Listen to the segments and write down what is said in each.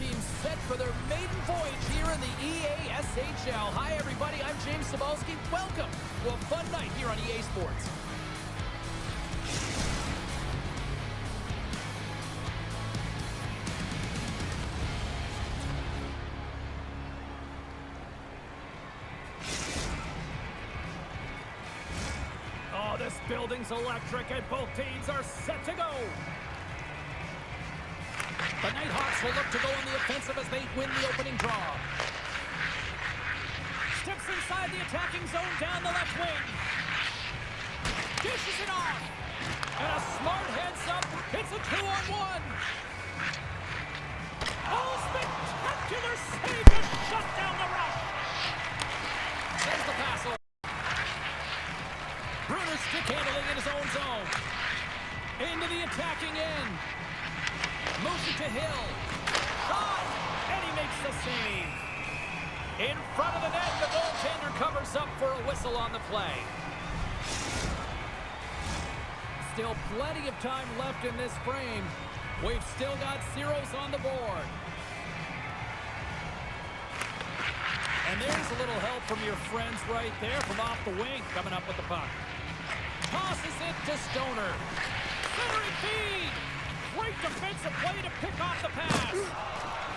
teams set for their maiden voyage here in the EASHL. Hi, everybody. I'm James Cebulski. Welcome to a fun night here on EA Sports. Oh, this building's electric, and both teams are set to go. The Nighthawks will look to go on the offensive as they win the opening draw. Steps inside the attacking zone down the left wing. Dishes it off. And a smart heads-up. It's a 2-on-1. Oh, spectacular save to shut down the rush. There's the pass. Bruner stick handling in his own zone. Into the attacking end. Moves it to Hill. Shot! And he makes the save. In front of the net, the goaltender covers up for a whistle on the play. Still plenty of time left in this frame. We've still got zeros on the board. And there's a little help from your friends right there from off the wing, coming up with the puck. Tosses it to Stoner. Centering feed! Great defensive play to pick off the pass.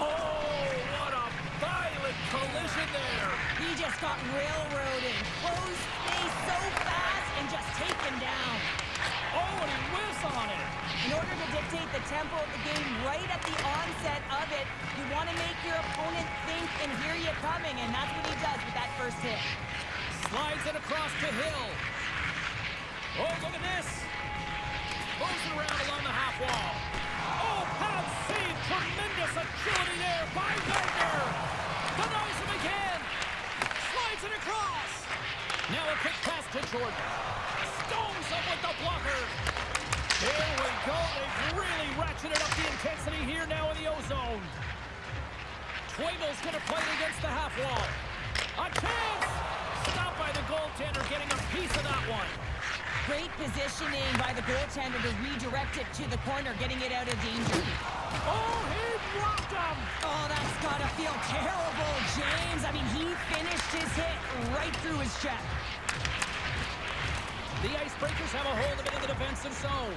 Oh, what a violent collision there. He just got railroaded. Closed space so fast and just taken down. Oh, and he whiffs on it. In order to dictate the tempo of the game right at the onset of it, you want to make your opponent think and hear you coming, and that's what he does with that first hit. Slides it across to Hill. Oh, look at this. Moves it around along the half wall. Oh, pad save. Tremendous agility there by Gardner. Denies him again. Slides it across. Now a quick pass to Jordan. Stones him with the blocker. Here we go. They've really ratcheted up the intensity here now in the O-zone. Twigle's going to play it against the half wall. A chance. Stopped by the goaltender, getting a piece of that one. Great positioning by the goaltender to redirect it to the corner, getting it out of danger. Oh, he rocked him! Oh, that's gotta feel terrible, James. I mean, he finished his hit right through his check. The Icebreakers have a hold of it in the defensive zone.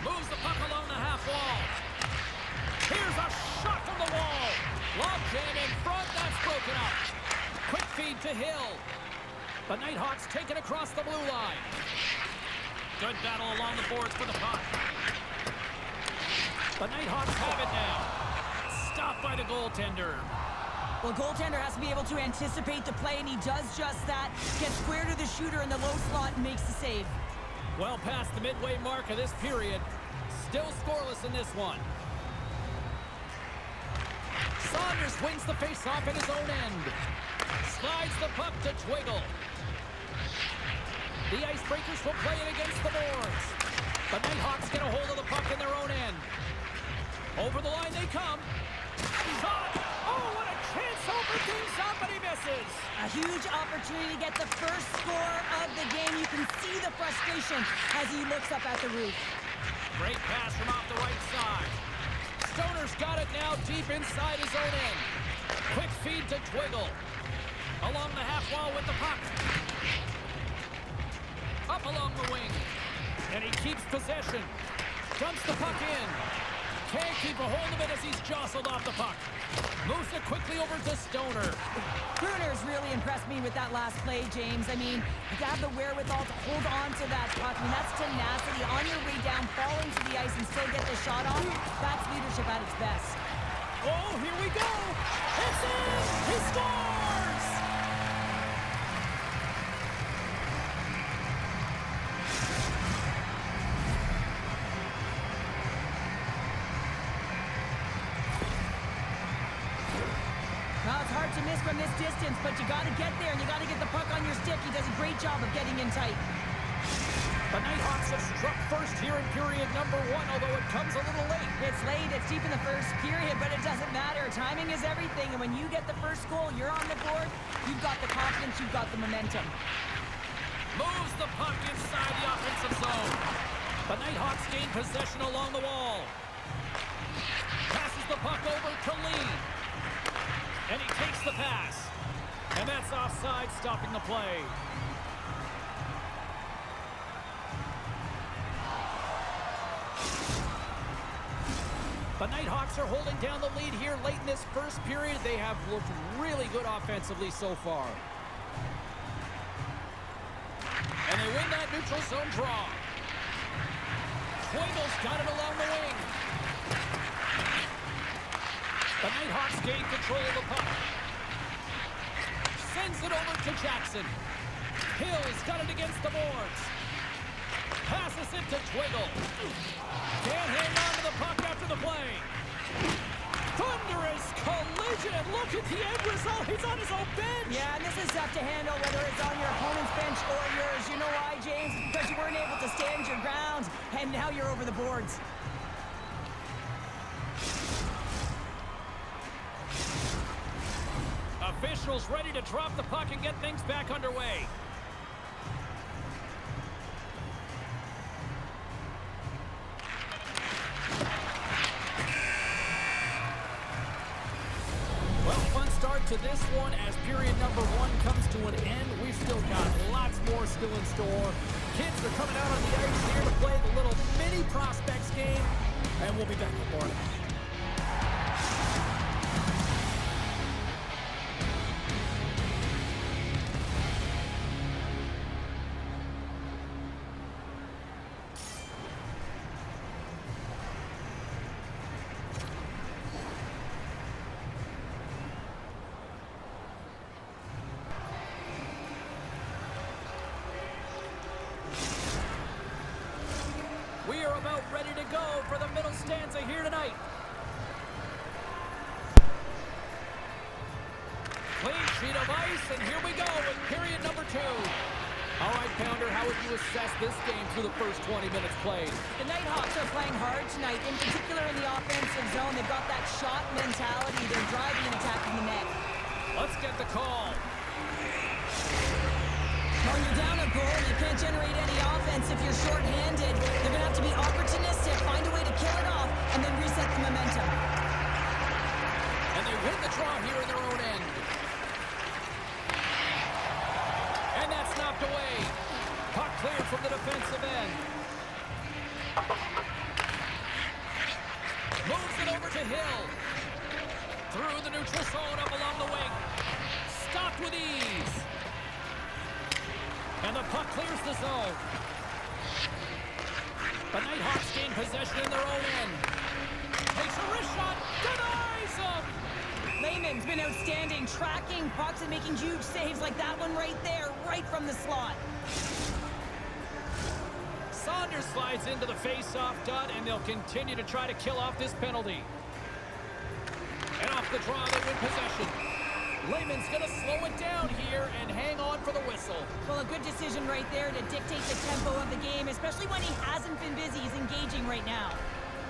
Moves the puck along the half wall. Here's a shot from the wall. Lob jam in front, that's broken up. Quick feed to Hill. The Nighthawks take it across the blue line. Good battle along the boards for the puck. The Nighthawks have it now. Stopped by the goaltender. Well, goaltender has to be able to anticipate the play, and he does just that. Gets square to the shooter in the low slot and makes the save. Well past the midway mark of this period. Still scoreless in this one. Saunders wins the face-off in his own end. Slides the puck to Twiggle. The Icebreakers will play it against the boards. The Nighthawks get a hold of the puck in their own end. Over the line they come. Shot! Oh, what a chance to open things up, but he misses. A huge opportunity to get the first score of the game. You can see the frustration as he looks up at the roof. Great pass from off the right side. Stoner's got it now deep inside his own end. Quick feed to Twiggle. Along the half wall with the puck. Up along the wing. And he keeps possession. Dumps the puck in. Can't keep a hold of it as he's jostled off the puck. Moves it quickly over to Stoner. Bruner's really impressed me with that last play, James. I mean, you have the wherewithal to hold on to that puck. I mean, that's tenacity. On your way down, falling to the ice and still get the shot off. That's leadership at its best. Oh, here we go. It's in. He scores. Now, it's hard to miss from this distance, but you got to get there, and you got to get the puck on your stick. He does a great job of getting in tight. The Nighthawks have struck first here in period number 1, although it comes a little late. It's late, it's deep in the first period, but it doesn't matter. Timing is everything, and when you get the first goal, you're on the board. You've got the confidence, you've got the momentum. Moves the puck inside the offensive zone. The Nighthawks gain possession along the wall. Passes Passes the puck over to Lee. And he takes the pass. And that's offside, stopping the play. The Nighthawks are holding down the lead here late in this first period. They have looked really good offensively so far. And they win that neutral zone draw. Twingle's got it along the wing. The Nighthawks gain control of the puck. Sends it over to Jackson. Hill's got it against the boards. Passes it to Twiggle. Can't hang on to the puck after the play. Thunderous collision. Look at the end result. He's on his own bench. Yeah, and this is tough to handle, whether it's on your opponent's bench or yours. You know why, James? Because you weren't able to stand your ground, and now you're over the boards. Officials ready to drop the puck and get things back underway. Well, fun start to this one as period number 1 comes to an end. We've still got lots more still in store. Kids are coming out on the ice here to play the little mini prospects game, and we'll be back with more. We are about ready to go for the middle stanza here tonight. Clean sheet of ice, and here we go with period number 2. All right, Pounder, how would you assess this game through the first 20 minutes played? The Nighthawks are playing hard tonight, in particular in the offensive zone. They've got that shot mentality. They're driving and attacking the net. Let's get the call. When you're down a goal, you can't generate any offense if you're shorthanded. They're going to have to be opportunistic, find a way to kill it off, and then reset the momentum. And they win the draw here in their own end. And that's knocked away. Puck cleared from the defensive end. Moves it over to Hill. Through the neutral zone, up along the wing. Stopped with ease. And the puck clears the zone. The Nighthawks gain possession in their own end. Takes a wrist shot. Denies him. Lehman's been outstanding, tracking pucks and making huge saves like that one right there, right from the slot. Saunders slides into the face-off dot, and they'll continue to try to kill off this penalty. And off the draw, they win possession. Lehman's going to slow it down here and hang on for the whistle. Well, a good decision right there to dictate the tempo of the game, especially when he hasn't been busy. He's engaging right now.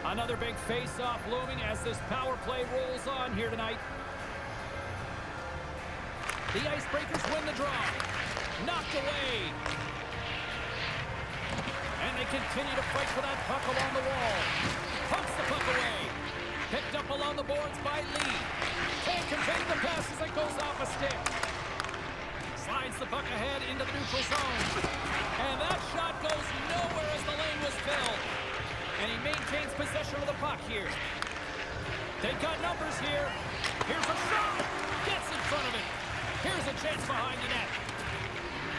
Another big face-off looming as this power play rolls on here tonight. The Icebreakers win the draw. Knocked away. And they continue to fight for that puck along the wall. Pumps the puck away. Picked up along the boards by Lee. Can't contain the pass as it goes off a stick. Slides the puck ahead into the neutral zone. And that shot goes nowhere as the lane was filled. And he maintains possession of the puck here. They've got numbers here. Here's a shot. Gets in front of it. Here's a chance behind the net.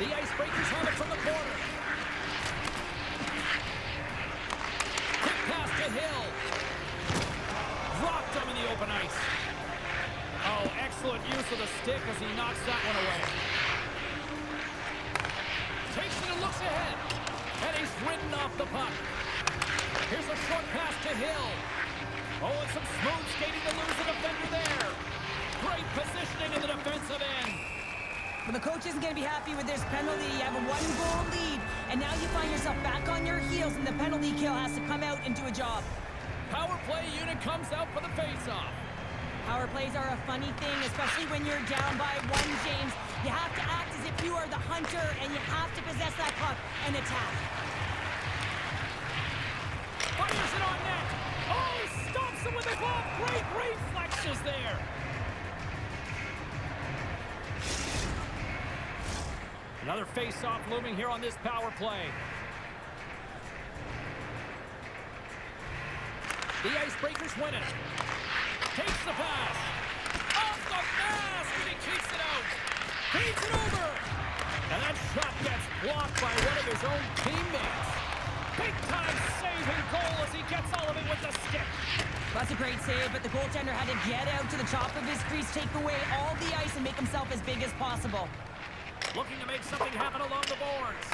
The Icebreakers have it from the corner. Quick pass to Hill. Rocked him in the open ice. Oh, excellent use of the stick as he knocks that one away. Takes it and looks ahead. And he's ridden off the puck. Here's a short pass to Hill. Oh, and some smooth skating to lose the defender there. Great positioning in the defensive end. Well, the coach isn't going to be happy with this penalty. You have a 1-goal lead, and now you find yourself back on your heels, and the penalty kill has to come out and do a job. Power play unit comes out for the face-off. Power plays are a funny thing, especially when you're down by 1, James. You have to act as if you are the hunter, and you have to possess that puck and attack. Fires it on net. Oh, he stops him with the glove. Great there. Another face-off looming here on this power play. The Icebreakers win it. Takes the pass. Off the mask, and he keeps it out. Feeds it over. And that shot gets blocked by one of his own teammates. Big-time saving goal as he gets all of it with the stick. That's a great save, but the goaltender had to get out to the top of his crease, take away all the ice, and make himself as big as possible. Looking to make something happen along the boards.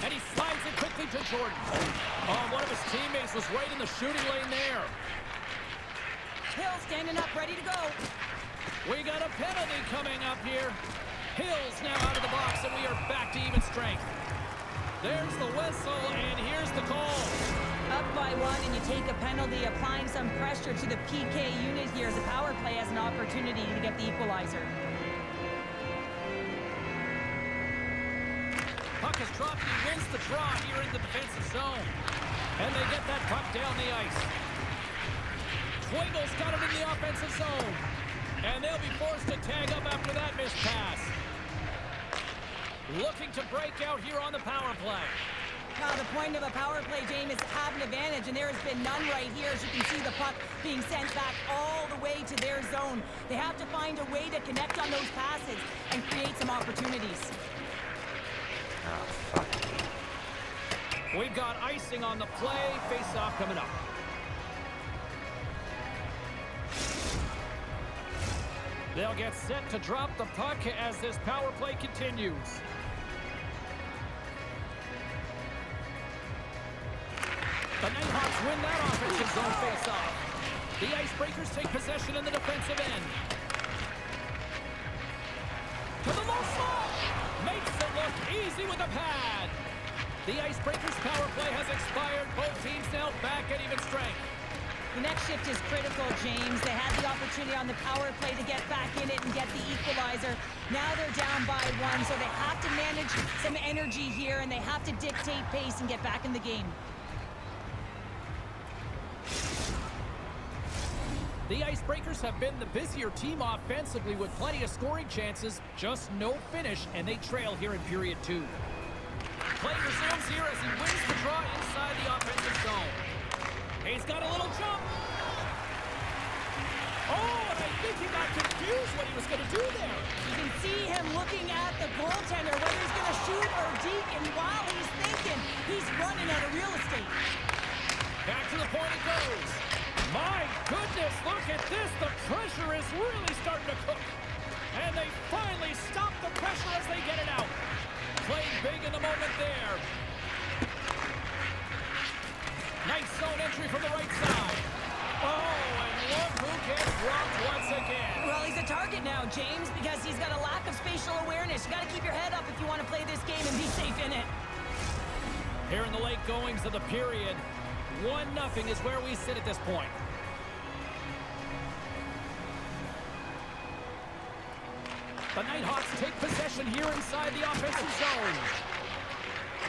And he slides it quickly to Jordan. Oh, one of his teammates was right in the shooting lane there. Hill standing up, ready to go. We got a penalty coming up here. Hill's now out of the box, and we are back to even strength. There's the whistle, and here's the call. Up by one, and you take a penalty, applying some pressure to the PK unit here as the power play has an opportunity to get the equalizer. Puck is dropped, and he wins the draw here in the defensive zone. And they get that puck down the ice. Twingle's got it in the offensive zone. And they'll be forced to tag up after that missed pass. Looking to break out here on the power play. Now, the point of a power play, James, is to have an advantage, and there has been none right here. As you can see, the puck being sent back all the way to their zone. They have to find a way to connect on those passes and create some opportunities. Oh, fuck. We've got icing on the play. Face-off coming up. They'll get set to drop the puck as this power play continues. The Nighthawks win that offensive zone face-off. The Icebreakers take possession in the defensive end. To the low slot. Makes it look easy with a pad. The Icebreakers power play has expired. Both teams now back at even strength. The next shift is critical, James. They had the opportunity on the power play to get back in it and get the equalizer. Now they're down by one, so they have to manage some energy here, and they have to dictate pace and get back in the game. The Icebreakers have been the busier team offensively with plenty of scoring chances, just no finish, and they trail here in period 2. Play resumes here as he wins the draw inside the offensive zone. He's got a little jump. Oh, and I think he got confused what he was going to do there. You can see him looking at the goaltender, whether he's going to shoot or deke, and while he's thinking, he's running out of real estate. Back to the point it goes. My goodness, look at this. The pressure is really starting to cook. And they finally stop the pressure as they get it out. Played big in the moment there. Nice zone entry from the right side. Oh, and look who gets dropped once again. Well, he's a target now, James, because he's got a lack of spatial awareness. You got to keep your head up if you want to play this game and be safe in it. Here in the late goings of the period, 1-0 is where we sit at this point. The Nighthawks take possession here inside the offensive zone.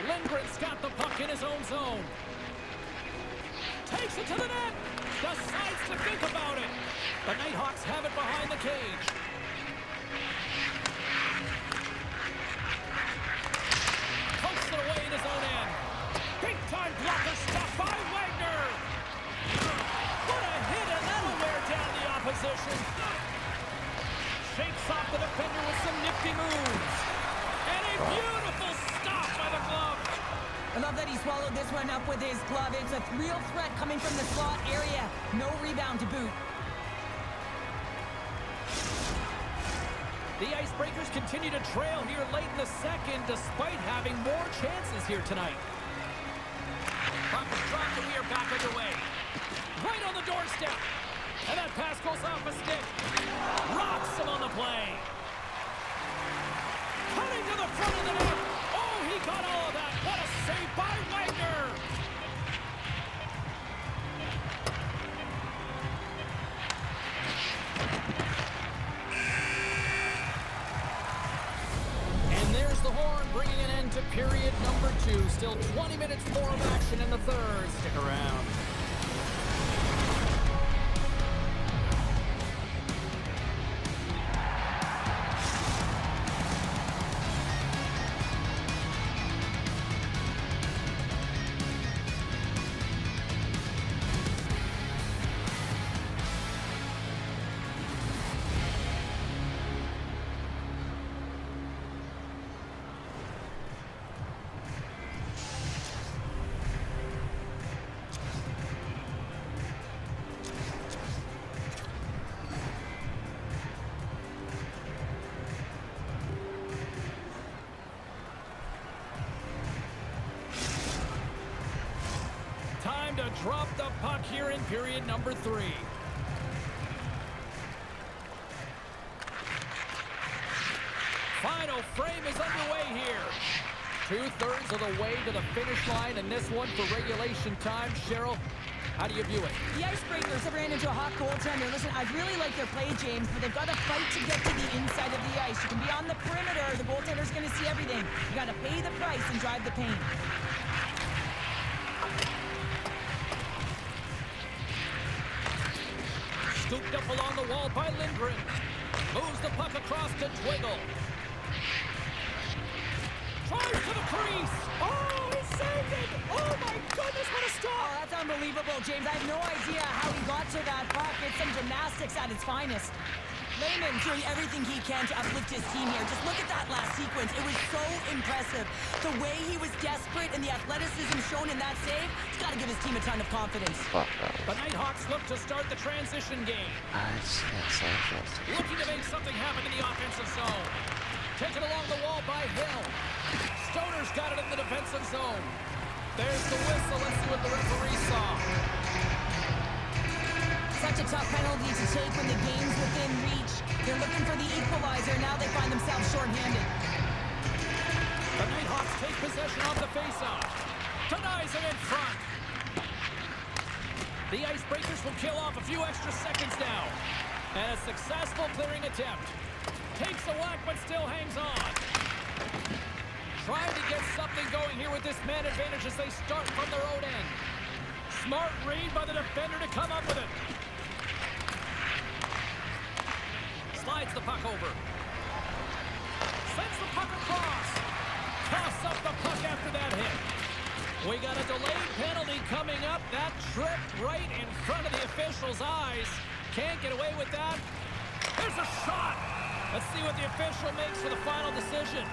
Lindgren's got the puck in his own zone. Takes it to the net. Decides to think about it. The Nighthawks have it behind the cage. Pokes it away in his own end. Big-time blocker stopped by Wagner. What a hit, and that'll wear down the opposition. Shakes off the defender with some nifty moves. And a beautiful stop by the glove. I love that he swallowed this one up with his glove. It's a real threat coming from the slot area. No rebound to boot. The Icebreakers continue to trail here late in the second despite having more chances here tonight. Puck is dropped and we are back underway. Right on the doorstep. And that pass goes off a stick. Rocks him on the play. Cutting to the front of the net. Oh, he got all of that. What a save by Wagner. And there's the horn bringing an end to period number 2. Still 20 minutes more of action in the third. Stick around. to drop the puck here in period number 3. Final frame is underway here. 2/3 of the way to the finish line, and this one for regulation time. Cheryl, how do you view it? The Icebreakers have ran into a hot goaltender. Listen, I really like their play, James, but they've got to fight to get to the inside of the ice. You can be on the perimeter. The goaltender's going to see everything. You got to pay the price and drive the paint. Scooped up along the wall by Lindgren. Moves the puck across to Twiggle. Tries to the crease. Oh, he saved it. Oh, my goodness, what a stop. Oh, that's unbelievable, James. I have no idea how he got to that puck. It's some gymnastics at its finest. Lehman doing everything he can to uplift his team here. Just look at that last sequence. It was so impressive. The way he was desperate and the athleticism shown in that save, he's got to give his team a ton of confidence. Fuck that. The Nighthawks look to start the transition game. It's so Looking to make something happen in the offensive zone. Taken along the wall by Hill. Stoner's got it in the defensive zone. There's the whistle. Let's see what the referee saw. Such a tough penalty to take when the game's within reach. They're looking for the equalizer. Now they find themselves shorthanded. The Nighthawks take possession of the faceoff. Denies it in front. The Icebreakers will kill off a few extra seconds now. And a successful clearing attempt. Takes a whack, but still hangs on. Trying to get something going here with this man advantage as they start from their own end. Smart read by the defender to come up with it. Slides the puck over. Sends the puck across. Toss up the puck after that hit. We got a delayed penalty coming up. That tripped right in front of the official's eyes. Can't get away with that. There's a shot. Let's see what the official makes for the final decision.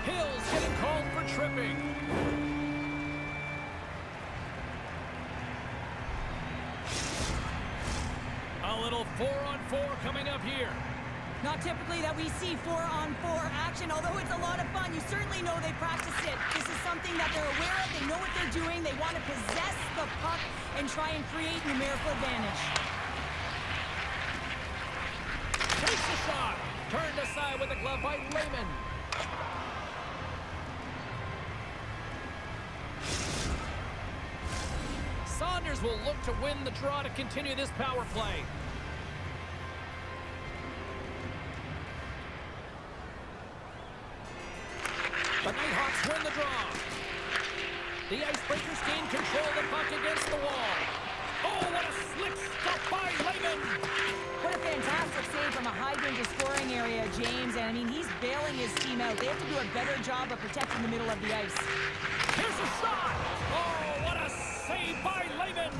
Hill's getting called for tripping. A little 4-on-4 coming up here. Not typically that we see 4-on-4 action, although it's a lot of fun. You certainly know they practice it. This is something that they're aware of. They know what they're doing. They want to possess the puck and try and create numerical advantage. Takes the shot. Turned aside with a glove by Lehman. Saunders will look to win the draw to continue this power play. The Nighthawks win the draw. The Icebreakers gain control of the puck against the wall. Oh, what a slick stop by Lehman. What a fantastic save from a high-danger scoring area, James. And, I mean, he's bailing his team out. They have to do a better job of protecting the middle of the ice. Here's a shot. Oh, what a save by Lehman.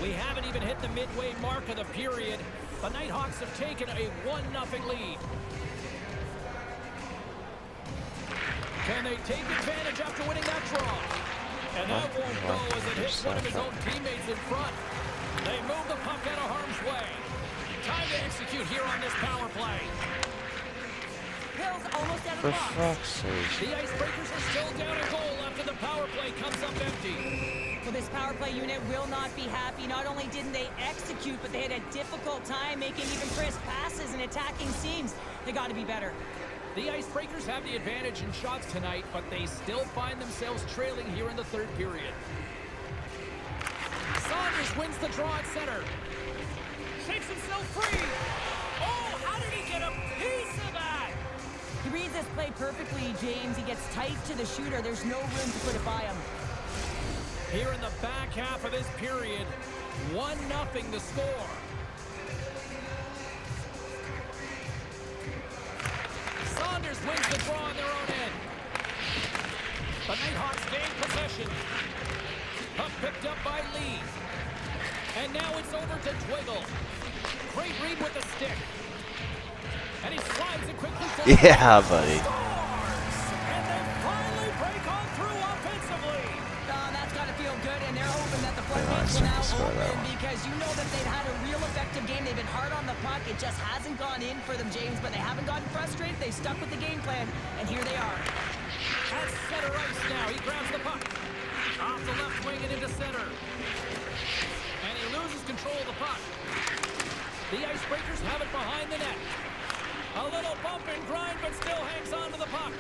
We haven't even hit the midway mark of the period. The Nighthawks have taken a 1-0 lead. Can they take advantage after winning that draw? And that won't go as it hits one of his own teammates in front. They move the puck out of harm's way. Time to execute here on this power play. Hill's almost out of For the box. fuck's sake. The Icebreakers are still down a goal after the power play comes up empty. Well, this power play unit will not be happy. Not only didn't they execute, but they had a difficult time making even crisp passes and attacking seams. They got to be better. The Icebreakers have the advantage in shots tonight, but they still find themselves trailing here in the third period. Saunders wins the draw at center. Shakes himself free. Oh, how did he get a piece of that? He reads this play perfectly, James. He gets tight to the shooter. There's no room to put it by him. Here in the back half of this period, 1-0 to score. Saunders wins the draw on their own end. The Nighthawks gain possession. Puck picked up by Lee. And now it's over to Twiggle. Great read with the stick. And he slides it quickly to Yeah, buddy. Scores! And they finally break on through offensively. That's got to feel good, and they're hoping that the floodgates will now open because you know that they've had a real effective game. They've been hard on the puck. It just hasn't gone in for them, James, but they haven't gotten frustrated. They stuck with the game plan, and here they are. At center ice now. He grabs the puck. Off the left wing and into center. And he loses control of the puck. The Icebreakers have it behind the net. A little bump and grind, but still hangs on to the puck.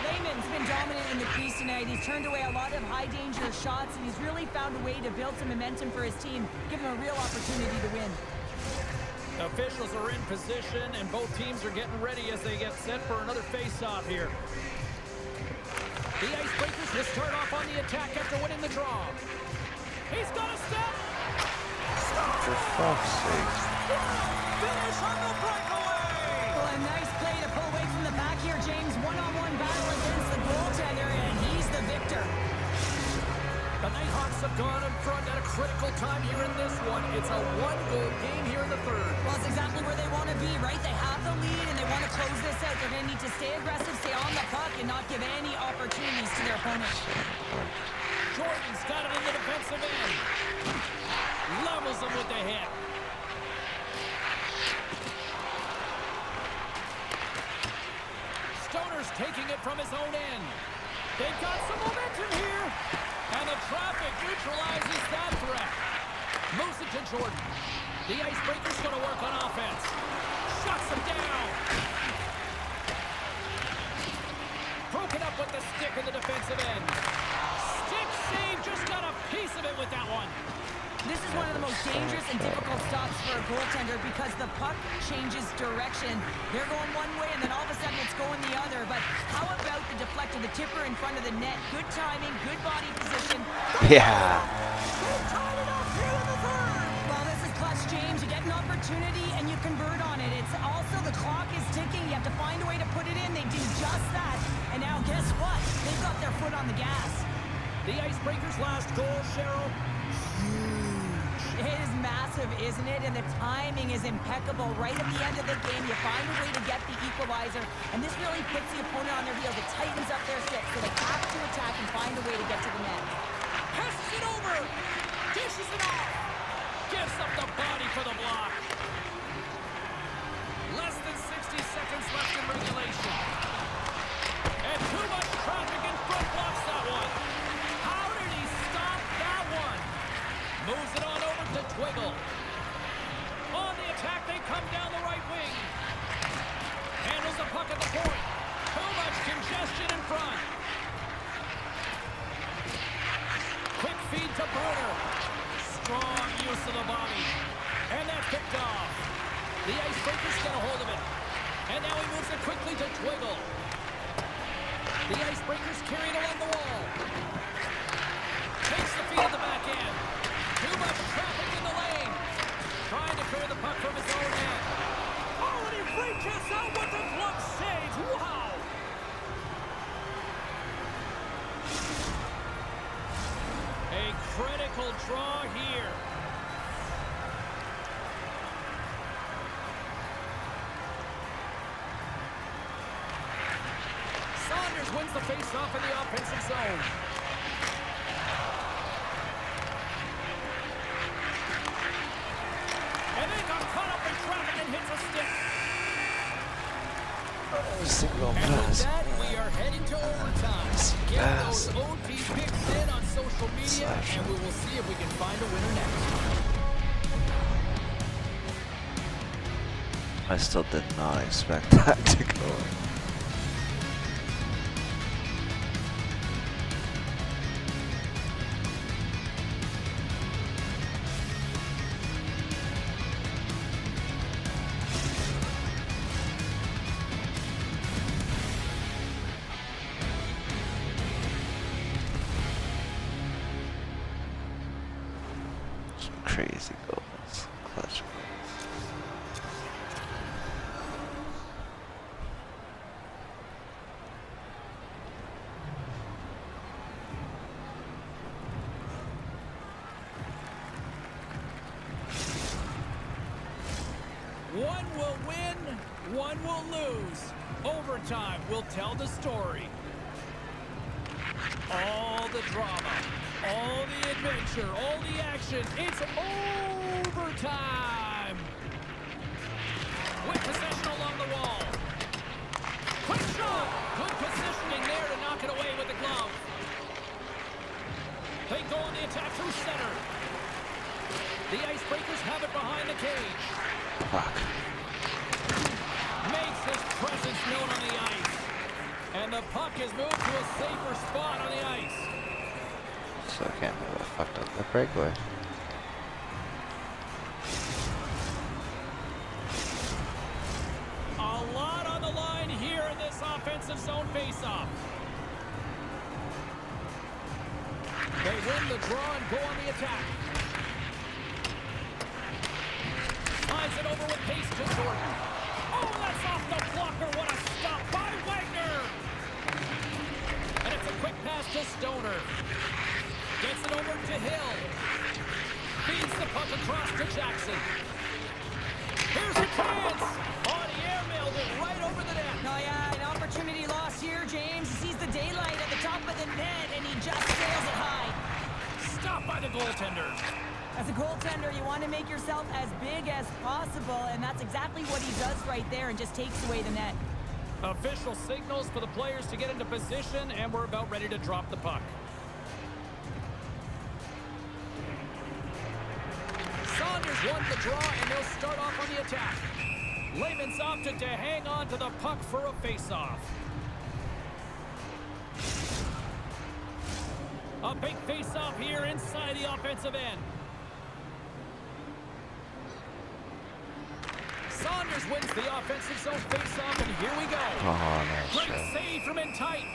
Lehman's been dominant in the crease tonight. He's turned away a lot of high-danger shots, and he's really found a way to build some momentum for his team, give him a real opportunity to win. Officials are in position, and both teams are getting ready as they get set for another face-off here. The Icebreakers will start off on the attack after winning the draw. He's got a step. For fuck's sake. Finish on the breakaway. Well, a nice play to pull away from the back here, James. One-on-one battle against the goaltender, and he's the victor. The Nighthawks have gone in front at a critical time here in this one. It's a one-goal game here in the third. Well, it's exactly where they want to be, right? They have the lead, and they want to close this out. They're going to need to stay aggressive, stay on the puck, and not give any opportunities to their opponent. Jordan's got it in the defensive end. Levels him with the hit. Stoner's taking it from his own end. They've got some momentum here. And the traffic neutralizes that threat. Moves it to Jordan. The Icebreakers going to work on offense. Shuts him down. Broken up with the stick in the defensive end. Stick save, just got a piece of it with that one. This is one of the most dangerous and difficult stops for a goaltender because the puck changes direction. They're going one way, and then all of a sudden it's going the other. But how about the deflector, the tipper in front of the net? Good timing, good body position. Yeah. Well, this is clutch, James. You get an opportunity, and you convert on it. It's also the clock is ticking. You have to find a way to put it in. They do just that. And now, guess what? They've got their foot on the gas. The Icebreakers' last goal, Cheryl. It is massive, isn't it? And the timing is impeccable. Right at the end of the game, you find a way to get the equalizer, and this really puts the opponent on their heels. It tightens up their stick, so they have to attack and find a way to get to the net. Passes it over. Dishes it off. Gives up the body for the block. Less than 60 seconds left in regulation. And too much traffic in front blocks that one. How did he stop that one? Moves it on over to Twiggle. On the attack, they come down the right wing. Handles the puck at the point. Too much congestion in front. Quick feed to Bruner. Strong use of the body. And that's picked off. The Icebreakers get a hold of it. And now he moves it quickly to Twiggle. The Icebreakers carry it along the wall. Takes the feed at the back end. Too much traffic in the lane. Trying to clear the puck from his own end. Oh, and he reaches out with the glove save. Wow. A critical draw here. Saunders wins the face-off in the offensive zone. And they got caught up in traffic and hits a stick. Single And with pass. that, we are heading to overtime. Get those OT picks in on social media, and we will see if we can find a winner next. I still did not expect that to go in. Crazy goals, clutch goals. One will win, one will lose. Overtime will tell the story. All the drama, all the adventure, all the action. It's overtime. With possession along the wall. Quick Icebreakers have it behind the cage. Fuck. Makes his presence known on the ice. And the puck is moved to a safer spot on the ice. So I can't move. I fucked up the breakaway. A lot on the line here in this offensive zone faceoff. They win the draw and go on the attack. Slides it over with pace to Jordan. Oh, that's off the blocker. What a stop by Wagner. And it's a quick pass to Stoner. Gets it over to Hill. Feeds the puck across to Jackson. Here's a chance. Oh, the airmailed it right over the net. No, yeah, an opportunity lost here, James. He sees the daylight at the top of the net, and he just sails it high. Stopped by the goaltender. As a goaltender, you want to make yourself as big as possible, and that's exactly what he does right there and just takes away the net. Official signals for the players to get into position, and we're about ready to drop the puck. Saunders won the draw, and they'll start off on the attack. Lehman's opted to hang on to the puck for a face-off. A big face-off here inside the offensive end. Saunders wins the offensive zone face-off, and here we go. Oh, nice Great shot. save from in tight.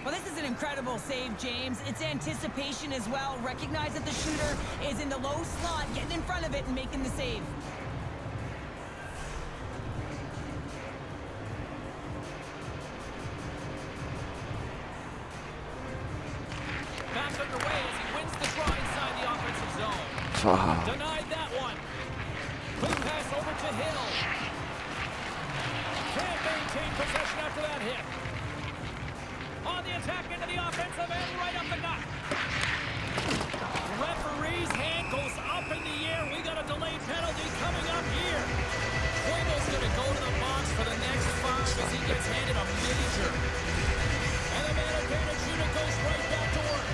Well, this is an incredible save, James. It's anticipation as well. Recognize that the shooter is in the low slot, getting in front of it and making the save. Back underway as he wins the draw inside the offensive zone. Fuck. Denied that one. Quick pass over to Hill. Can't maintain possession after that hit. On the attack into the offensive end, right up the gut. Referee's hand goes up in the air. We got a delayed penalty coming up here. Fuego's going to go to the box for the next 5 as he gets handed a major. And the man advantage unit goes right back to work.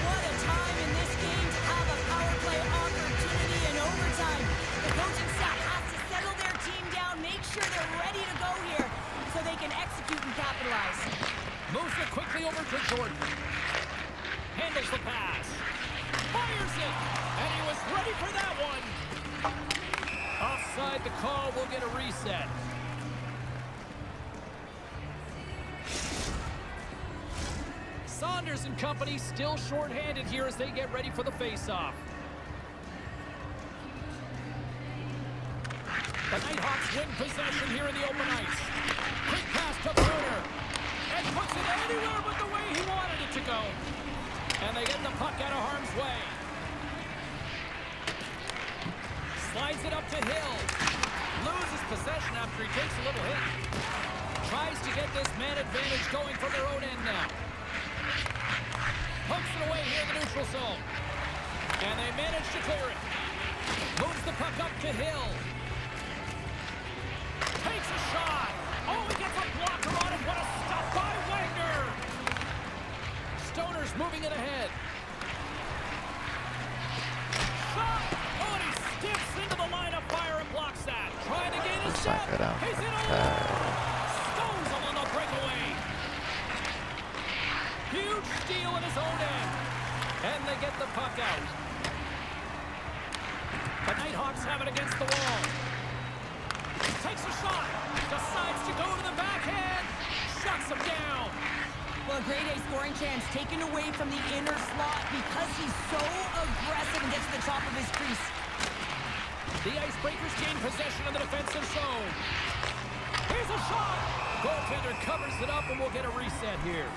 What a time in this game to have a power play opportunity in overtime. The coaching staff has to settle their team down, make sure they're ready to go here so they can execute and capitalize. Moves it quickly over to Jordan. Handles the pass. Fires it. And he was ready for that one. Offside the call. Will get a reset. Saunders and company still shorthanded here as they get ready for the face-off. The Nighthawks win possession here in the open ice. Quick pass to Bruner. And puts it anywhere but the way he wanted it to go. And they get the puck out of harm's way. Slides it up to Hill. Loses possession after he takes a little hit. Tries to get this man advantage going from their own end now. Pumps it away here in the neutral zone. And they manage to clear it. Moves the puck up to Hill. Takes a shot. Oh, he gets a blocker on it. What a stop by Wagner. Stoner's moving it ahead. Shot. Oh, and he skips into the line of fire and blocks that. Trying to gain a step. He's in alone. Stones him on the breakaway. Huge steal in his own end. And they get the puck out. The Nighthawks have it against the wall. Takes a shot. Decides to go to the backhand. Shuts him down. Well, a grade A scoring chance taken away from the inner slot because he's so aggressive and gets to the top of his crease. The Icebreakers gain possession of the defensive zone. Here's a shot. Goaltender covers it up and we'll get a reset here.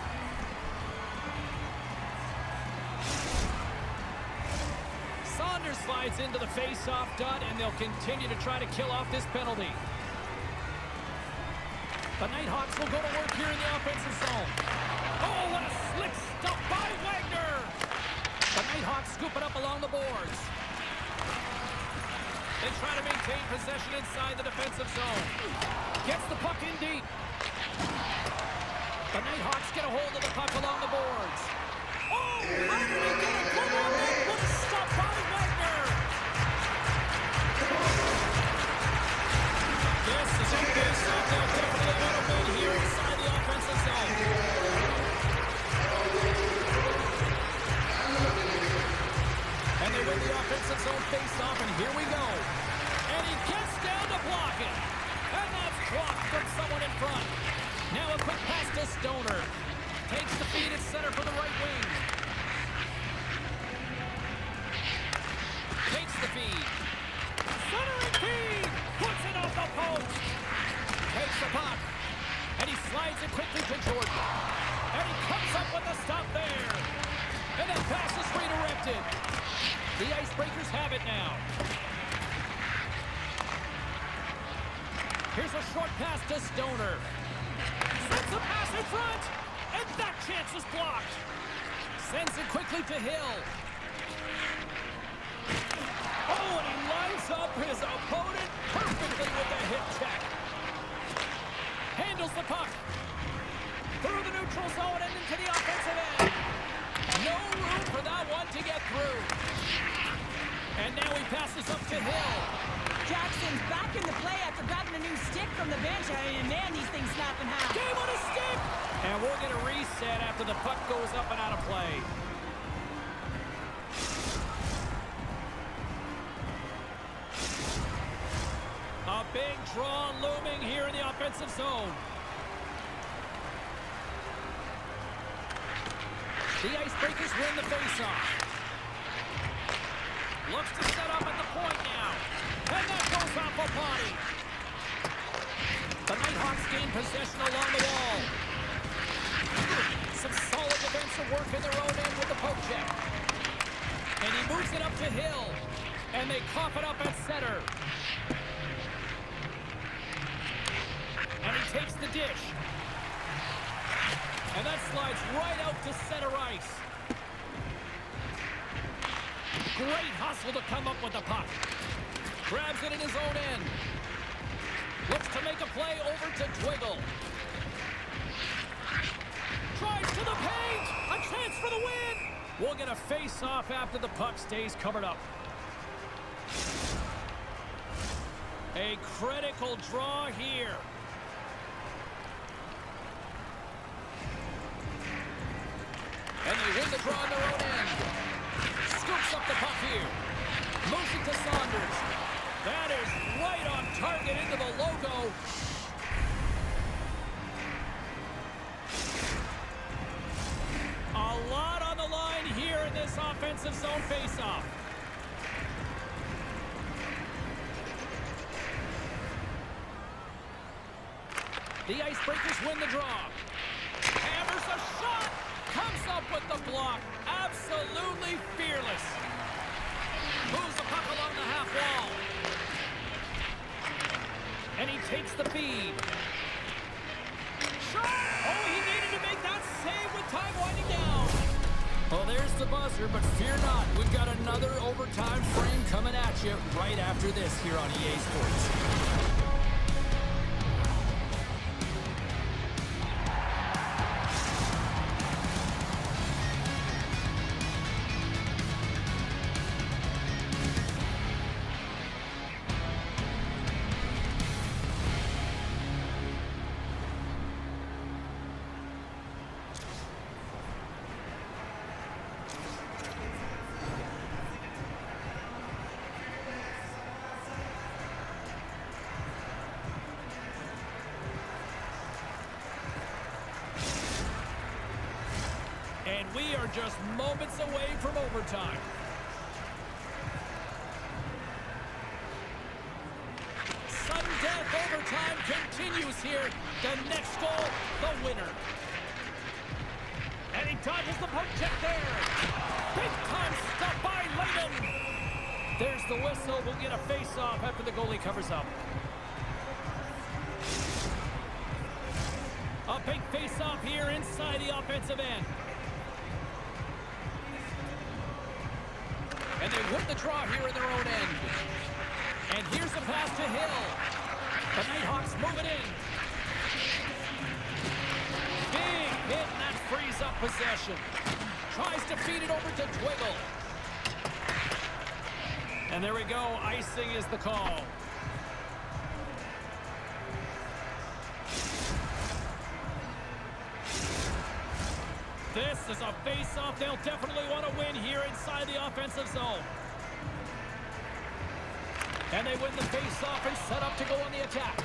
Saunders slides into the face-off dot, and they'll continue to try to kill off this penalty. The Nighthawks will go to work here in the offensive zone. Oh, what a slick stop by Wagner! The Nighthawks scoop it up along the boards. They try to maintain possession inside the defensive zone. Gets the puck in deep. The Nighthawks get a hold of the puck along the boards. Oh, how did he get a good on that? What a stop by Wagner! This is a face-off. They'll definitely want to win here inside the offensive zone. And they win the offensive zone face-off, and here we go. And he gets down to block it. And that's blocked from someone in front. Now a quick pass to Stoner. Takes the feed at center for the right wing. Takes the feed. Centering feed. Puts it off the post. Takes the puck. And he slides it quickly to Jordan. And he comes up with a stop there. And that pass is redirected. The Icebreakers have it now. Here's a short pass to Stoner. Sends a pass in front. And that chance is blocked. Sends it quickly to Hill. Oh, and he lines up his opponent perfectly with a hip check. Handles the puck. Through the neutral zone and into the offensive end. No room for that one to get through. And now he passes up to Hill. Jackson's back in the play after grabbing a new stick from the bench. I mean, man, these things snap in half. Game on a stick! And we're going to reset after the puck goes up and out of play. A big draw looming here in the offensive zone. The Icebreakers win the faceoff. Looks to set up at the point now. And that goes off a body. The Nighthawks gain possession along the wall. Some solid defensive work in their own end with the poke check. And he moves it up to Hill. And they cough it up at center. And he takes the dish. And that slides right out to center ice. Great hustle to come up with the puck. Grabs it in his own end. Looks to make a play over to Twiggle. Drives to the paint. A chance for the win. We'll get a face-off after the puck stays covered up. A critical draw here. And they win the draw on their own end. Scoops up the puck here. Moves it to Saunders. That is right on target into the logo. A lot on the line here in this offensive zone faceoff. The Icebreakers win the draw. Hammers a shot. Comes up with the block. Absolutely fearless. Moves the puck along the half wall. And he takes the feed. Shot! Oh, he needed to make that save with time winding down. Oh, there's the buzzer, but fear not. We've got another overtime frame coming at you right after this here on EA Sports. And we are just moments away from overtime. Sudden death overtime continues here. The next goal, the winner. And he dodges the poke check there. Big time stop by Layden. There's the whistle. We'll get a face-off after the goalie covers up. A big face-off here inside the offensive end. And they win the draw here in their own end. And here's the pass to Hill. The Nighthawks move it in. Big hit, and that frees up possession. Tries to feed it over to Twiggle. And there we go. Icing is the call. This is a face-off they'll definitely want to win here inside the offensive zone. And they win the face-off and set up to go on the attack.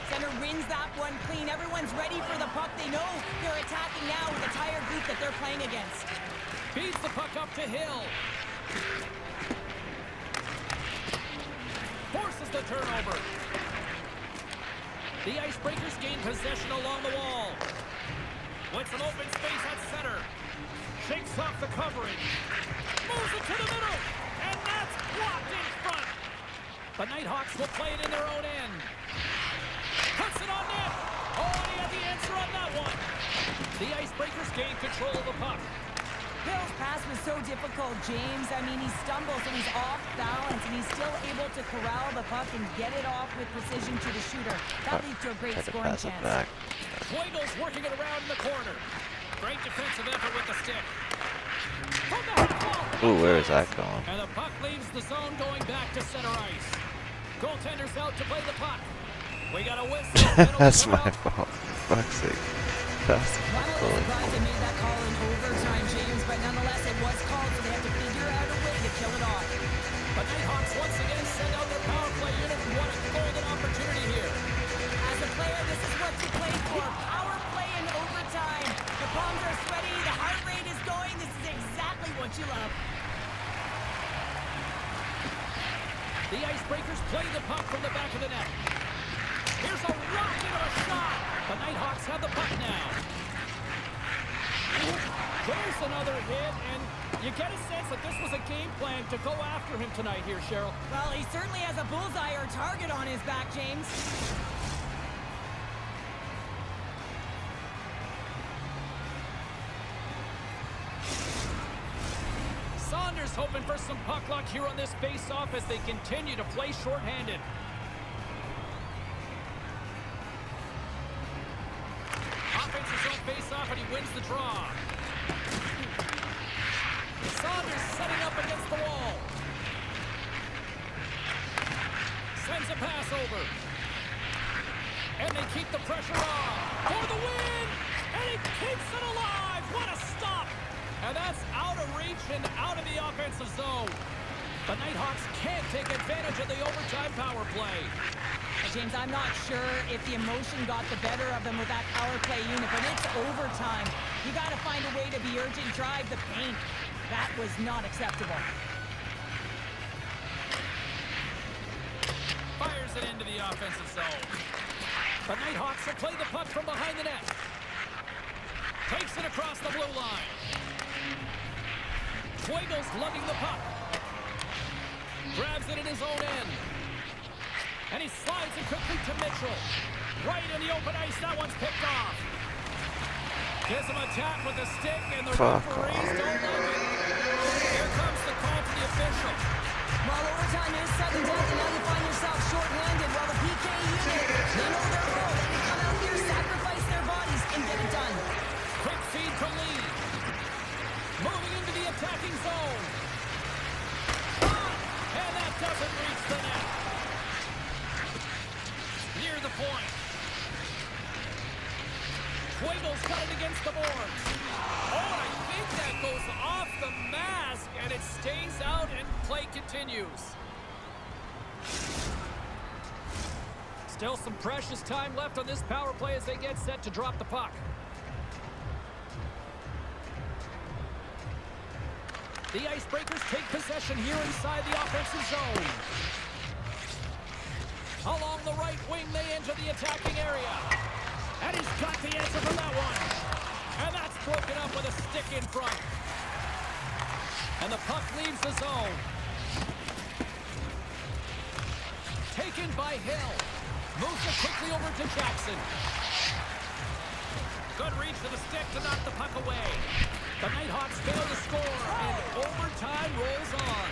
Center wins that one clean. Everyone's ready for the puck. They know they're attacking now with the tired group that they're playing against. Feeds the puck up to Hill. Forces the turnover. The Icebreakers gain possession along the wall. With some open space at center. Shakes off the coverage. Moves it to the middle. And that's blocked in front. The Nighthawks will play it in their own end. Puts it on net. Oh, and he had the answer on that one. The Icebreakers gain control of the puck. Hill's pass was so difficult, James. I mean, he stumbles and he's off balance, and he's still able to corral the puck and get it off with precision to the shooter. That leads to a great scoring chance. Schwegel's working it around in the corner. Great defensive effort with the stick. From the half wall. Ooh, where is that going? And the puck leaves the zone going back to center ice. Goaltender's out to play the puck. We got a whistle. That's my fault. Fuck's sake. That's Well, I'm a little surprised they made that call in overtime, James, but nonetheless, it was called, so they have to figure out a way to kill it off. The Nighthawks once again send out their power play unit. What a golden opportunity here. As a player, this is what you play for. Power play in overtime. The palms are sweaty, the heart rate is going. This is exactly what you love. The Icebreakers play the puck from the back of the net. Here's a rocket of a shot. The Nighthawks have the puck now. There's another hit, and you get a sense that this was a game plan to go after him tonight here, Cheryl. Well, he certainly has a bullseye or target on his back, James. Saunders hoping for some puck luck here on this face-off as they continue to play shorthanded. Offensive zone face-off, and he wins the draw. Saunders setting up against the wall. Sends a pass over. And they keep the pressure on. For the win! And he keeps it alive! What a stop! And that's out of reach and out of the offensive zone. The Nighthawks can't take advantage of the overtime power play. James, I'm not sure if the emotion got the better of them with that power play unit, but it's overtime. You got to find a way to be urgent, drive the paint. That was not acceptable. Fires it into the offensive zone. The Nighthawks will play the puck from behind the net. Takes it across the blue line. Schwegel's lugging the puck. Grabs it in his own end. And he slides it quickly to Mitchell. Right in the open ice, that one's picked off. Gives him a tap with the stick, and the referees don't like it. Here comes the call to the official. Well, overtime is sudden death, and now you find yourself short-handed. While the PK unit, they know their role. They can come out here, sacrifice their bodies, and get it done. Quick feed to Lee. Moving into the attacking zone. And that doesn't reach the net. Near the point. Schwegel's got it against the boards. Oh, and I think that goes off the mask, and it stays out, and play continues. Still some precious time left on this power play as they get set to drop the puck. The Icebreakers take possession here inside the offensive zone. Along the right wing, they enter the attacking area. And he's got the answer for that one. And that's broken up with a stick in front. And the puck leaves the zone. Taken by Hill. Moves it quickly over to Jackson. Good reach to the stick to knock the puck away. The Nighthawks fail to score, and overtime rolls on.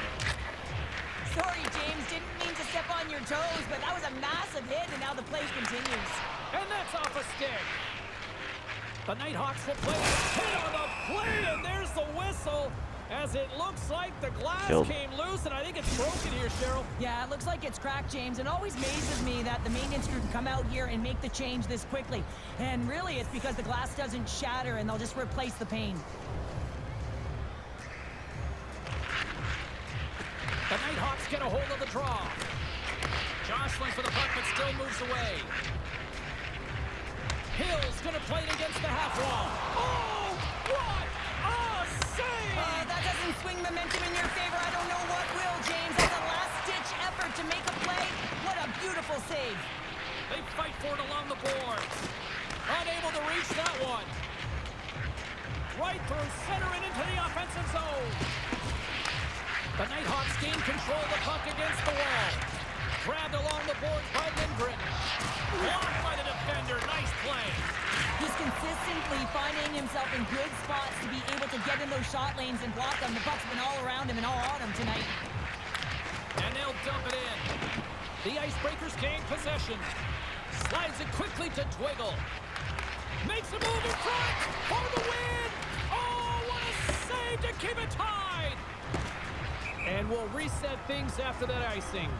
Sorry, James. Didn't mean to step on your toes, but that was a massive hit, and now the play continues. And that's off a stick. The Nighthawks will play a hit on the play, and there's the whistle. As it looks like the glass Killed. came loose, and I think it's broken here, Cheryl. Yeah, it looks like it's cracked, James. It always amazes me that the maintenance crew can come out here and make the change this quickly. And really, it's because the glass doesn't shatter, and they'll just replace the pane. The Nighthawks get a hold of the draw. Jostling for the puck, but still moves away. Hill's going to play it against the half wall. Oh, what a save! That doesn't swing momentum in your favor. I don't know what will, James. That's a last-ditch effort to make a play. What a beautiful save. They fight for it along the boards. Unable to reach that one. Right through center and into the offensive zone. The Nighthawks gain control of the puck against the wall. Grabbed along the boards by Lindgren. Blocked by the defender. Nice play. He's consistently finding himself in good spots to be able to get in those shot lanes and block them. The puck's been all around him and all on him tonight. And they'll dump it in. The Icebreakers gain possession. Slides it quickly to Twiggle. Makes a move in front for the win. Oh, what a save to keep it tied. And we'll reset things after that icing.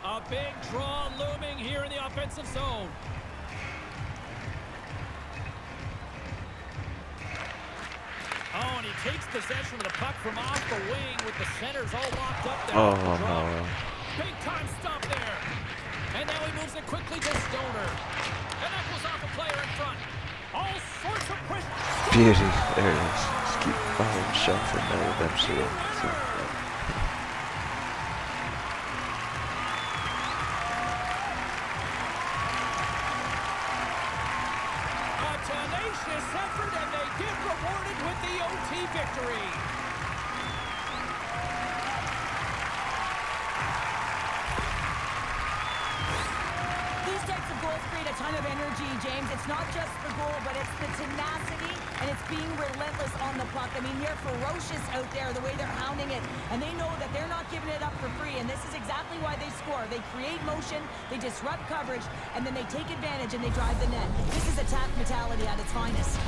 A big draw looming here in the offensive zone. Oh, and he takes possession of the puck from off the wing with the centers all locked up there. Oh, no. Big time stop there. And now he moves it quickly to Stoner. And that goes off a player in front. All sorts of pressure. Beauty. There it is. Just keep following shots and then eventually. A tenacious effort, and they get rewarded with the OT victory. These types of goals create a ton of energy, James. It's not just the goal, but it's the tenacity, and it's being relentless on the puck. I mean, they're ferocious out there, the way they're hounding it, and they know that they're not giving it up for free, and this is exactly why they score. They create motion, they disrupt coverage, and then they take advantage and they drive the net. This is attack mentality at its finest.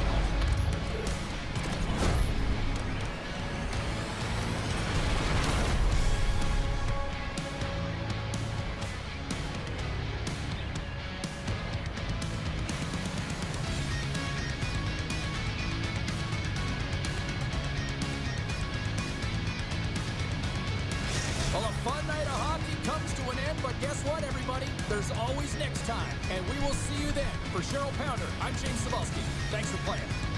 Well, a fun night of hockey comes to an end, but guess what, everybody? There's always next time, and we will see you then. For Cheryl Pounder, I'm James Cebulski. Thanks for playing.